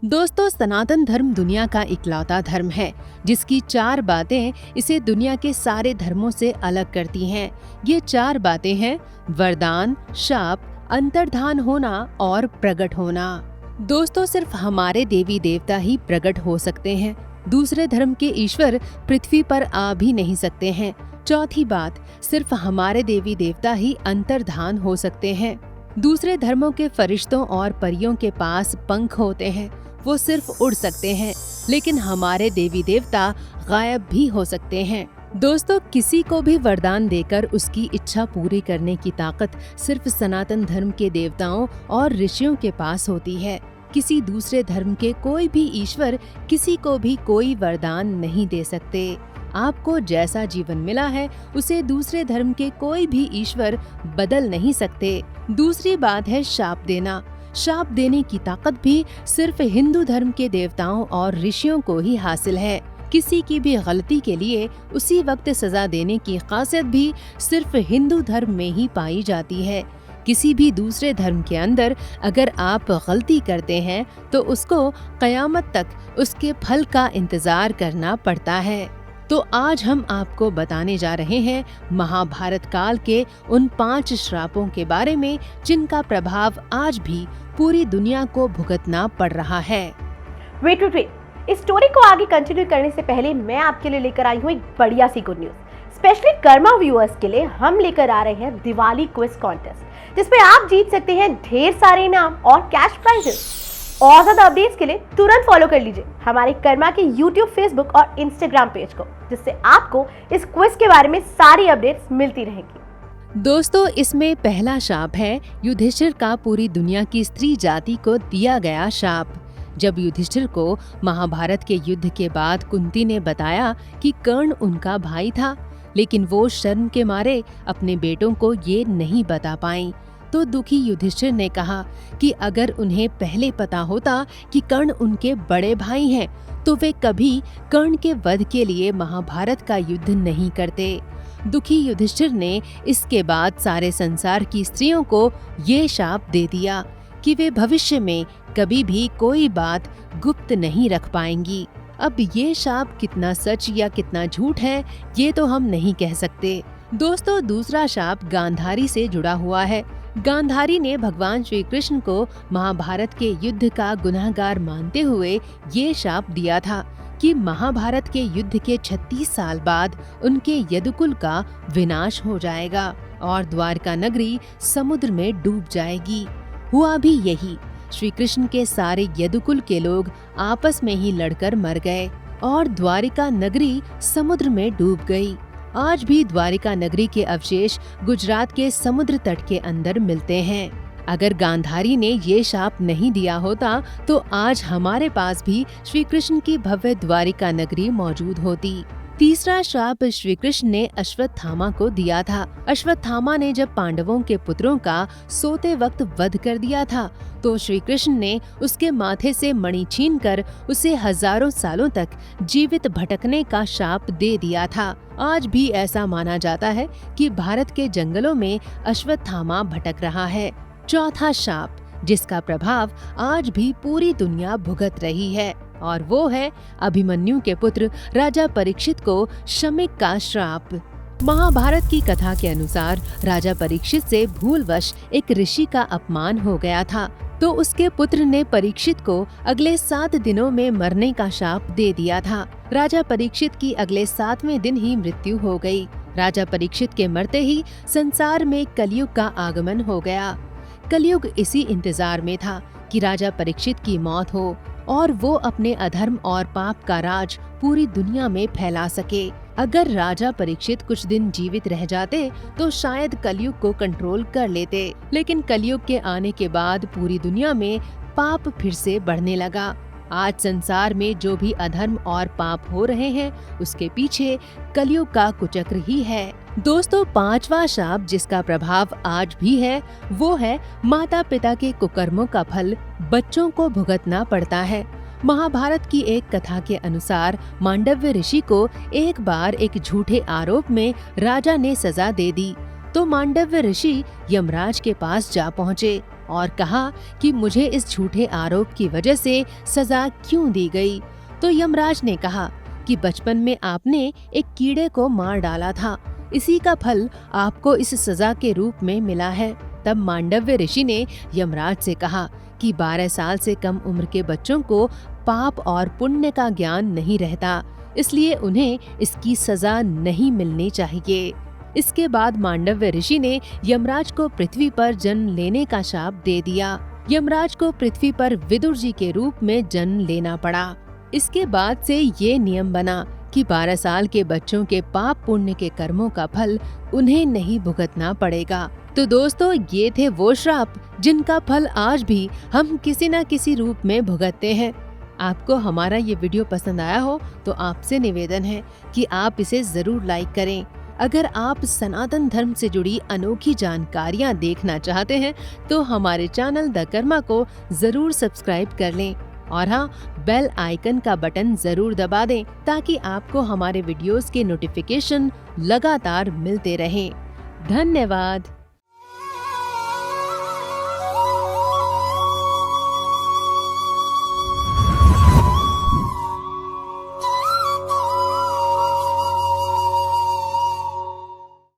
दोस्तों, सनातन धर्म दुनिया का इकलौता धर्म है जिसकी 4 बातें इसे दुनिया के सारे धर्मों से अलग करती हैं। ये 4 बातें हैं वरदान, शाप, अंतर्धान होना और प्रकट होना। दोस्तों, सिर्फ हमारे देवी देवता ही प्रकट हो सकते हैं। दूसरे धर्म के ईश्वर पृथ्वी पर आ भी नहीं सकते हैं। चौथी बात, सिर्फ हमारे देवी देवता ही अंतर्धान हो सकते हैं। दूसरे धर्मों के फरिश्तों और परियों के पास पंख होते हैं, वो सिर्फ उड़ सकते हैं, लेकिन हमारे देवी देवता गायब भी हो सकते हैं। दोस्तों, किसी को भी वरदान देकर उसकी इच्छा पूरी करने की ताकत सिर्फ सनातन धर्म के देवताओं और ऋषियों के पास होती है। किसी दूसरे धर्म के कोई भी ईश्वर किसी को भी कोई वरदान नहीं दे सकते। आपको जैसा जीवन मिला है उसे दूसरे धर्म के कोई भी ईश्वर बदल नहीं सकते। दूसरी बात है शाप देना। शाप देने की ताकत भी सिर्फ हिंदू धर्म के देवताओं और ऋषियों को ही हासिल है। किसी की भी गलती के लिए उसी वक्त सजा देने की खासियत भी सिर्फ हिंदू धर्म में ही पाई जाती है। किसी भी दूसरे धर्म के अंदर अगर आप गलती करते हैं तो उसको कयामत तक उसके फल का इंतजार करना पड़ता है। तो आज हम आपको बताने जा रहे हैं महाभारत काल के उन 5 श्रापों के बारे में जिनका प्रभाव आज भी पूरी दुनिया को भुगतना पड़ रहा है। वेट, इस स्टोरी को आगे कंटिन्यू करने से पहले मैं आपके लिए लेकर आई हूँ एक बढ़िया सी good news. Specially Karma viewers के लिए हम लेकर आ रहे हैं दिवाली क्विज कॉन्टेस्ट, जिसमें आप जीत सकते हैं ढेर सारे इनाम और कैश प्राइजेस। और ज्यादा अपडेट्स के लिए तुरंत फॉलो कर लीजिए हमारे कर्मा के YouTube, Facebook और Instagram पेज को, जिससे आपको इस क्विज के बारे में सारी अपडेट्स मिलती रहेंगी। दोस्तों, इसमें पहला शाप है युधिष्ठिर का पूरी दुनिया की स्त्री जाति को दिया गया शाप। जब युधिष्ठिर को महाभारत के युद्ध के बाद कुंती ने बताया कि कर्ण उनका भाई था, लेकिन वो शर्म के मारे अपने बेटों को ये नहीं बता पाईं, तो दुखी युधिष्ठिर ने कहा कि अगर उन्हें पहले पता होता कि कर्ण उनके बड़े भाई हैं, तो वे कभी कर्ण के वध के लिए महाभारत का युद्ध नहीं करते। दुखी युधिष्ठिर ने इसके बाद सारे संसार की स्त्रियों को ये शाप दे दिया कि वे भविष्य में कभी भी कोई बात गुप्त नहीं रख पाएंगी। अब ये शाप कितना सच या कितना झूठ है, ये तो हम नहीं कह सकते। दोस्तों, दूसरा शाप गांधारी से जुड़ा हुआ है। गांधारी ने भगवान श्री कृष्ण को महाभारत के युद्ध का गुनहगार मानते हुए ये शाप दिया था कि महाभारत के युद्ध के 36 साल बाद उनके यदुकुल का विनाश हो जाएगा और द्वारका नगरी समुद्र में डूब जाएगी। हुआ भी यही। श्री कृष्ण के सारे यदुकुल के लोग आपस में ही लड़कर मर गए और द्वारिका नगरी समुद्र में डूब गई। आज भी द्वारिका नगरी के अवशेष गुजरात के समुद्र तट के अंदर मिलते हैं। अगर गांधारी ने ये शाप नहीं दिया होता तो आज हमारे पास भी श्री कृष्ण की भव्य द्वारिका नगरी मौजूद होती। तीसरा शाप श्री कृष्ण ने अश्वत्थामा को दिया था। अश्वत्थामा ने जब पांडवों के पुत्रों का सोते वक्त वध कर दिया था, तो श्री कृष्ण ने उसके माथे से मणि छीनकर उसे हजारों सालों तक जीवित भटकने का शाप दे दिया था। आज भी ऐसा माना जाता है कि भारत के जंगलों में अश्वत्थामा भटक रहा है। चौथा शाप, जिसका प्रभाव आज भी पूरी दुनिया भुगत रही है, और वो है अभिमन्यु के पुत्र राजा परीक्षित को शमिक का श्राप। महाभारत की कथा के अनुसार राजा परीक्षित से भूलवश एक ऋषि का अपमान हो गया था, तो उसके पुत्र ने परीक्षित को अगले 7 दिनों में मरने का शाप दे दिया था। राजा परीक्षित की अगले 7वें दिन ही मृत्यु हो गई। राजा परीक्षित के मरते ही संसार में कलयुग का आगमन हो गया। कलयुग इसी इंतजार में था कि राजा परीक्षित की मौत हो और वो अपने अधर्म और पाप का राज पूरी दुनिया में फैला सके। अगर राजा परीक्षित कुछ दिन जीवित रह जाते तो शायद कलयुग को कंट्रोल कर लेते, लेकिन कलयुग के आने के बाद पूरी दुनिया में पाप फिर से बढ़ने लगा। आज संसार में जो भी अधर्म और पाप हो रहे हैं, उसके पीछे कलयुग का कुचक्र ही है। दोस्तों, 5वां शाप जिसका प्रभाव आज भी है, वो है माता पिता के कुकर्मों का फल बच्चों को भुगतना पड़ता है। महाभारत की एक कथा के अनुसार मांडव्य ऋषि को एक बार एक झूठे आरोप में राजा ने सजा दे दी, तो मांडव्य ऋषि यमराज के पास जा पहुँचे और कहा कि मुझे इस झूठे आरोप की वजह से सजा क्यों दी गई। तो यमराज ने कहा कि बचपन में आपने एक कीड़े को मार डाला था, इसी का फल आपको इस सजा के रूप में मिला है। तब मांडव्य ऋषि ने यमराज से कहा कि 12 साल से कम उम्र के बच्चों को पाप और पुण्य का ज्ञान नहीं रहता, इसलिए उन्हें इसकी सजा नहीं मिलनी चाहिए। इसके बाद मांडव्य ऋषि ने यमराज को पृथ्वी पर जन्म लेने का शाप दे दिया। यमराज को पृथ्वी पर विदुर जी के रूप में जन्म लेना पड़ा। इसके बाद से ये नियम बना कि 12 साल के बच्चों के पाप पुण्य के कर्मों का फल उन्हें नहीं भुगतना पड़ेगा। तो दोस्तों, ये थे वो श्राप जिनका फल आज भी हम किसी न किसी रूप में भुगतते हैं। आपको हमारा ये वीडियो पसंद आया हो तो आपसे निवेदन है कि आप इसे जरूर लाइक करें। अगर आप सनातन धर्म से जुड़ी अनोखी जानकारियाँ देखना चाहते हैं तो हमारे चैनल द कर्मा को जरूर सब्सक्राइब कर लें और हाँ, बेल आइकन का बटन जरूर दबा दें ताकि आपको हमारे वीडियोस के नोटिफिकेशन लगातार मिलते रहें। धन्यवाद।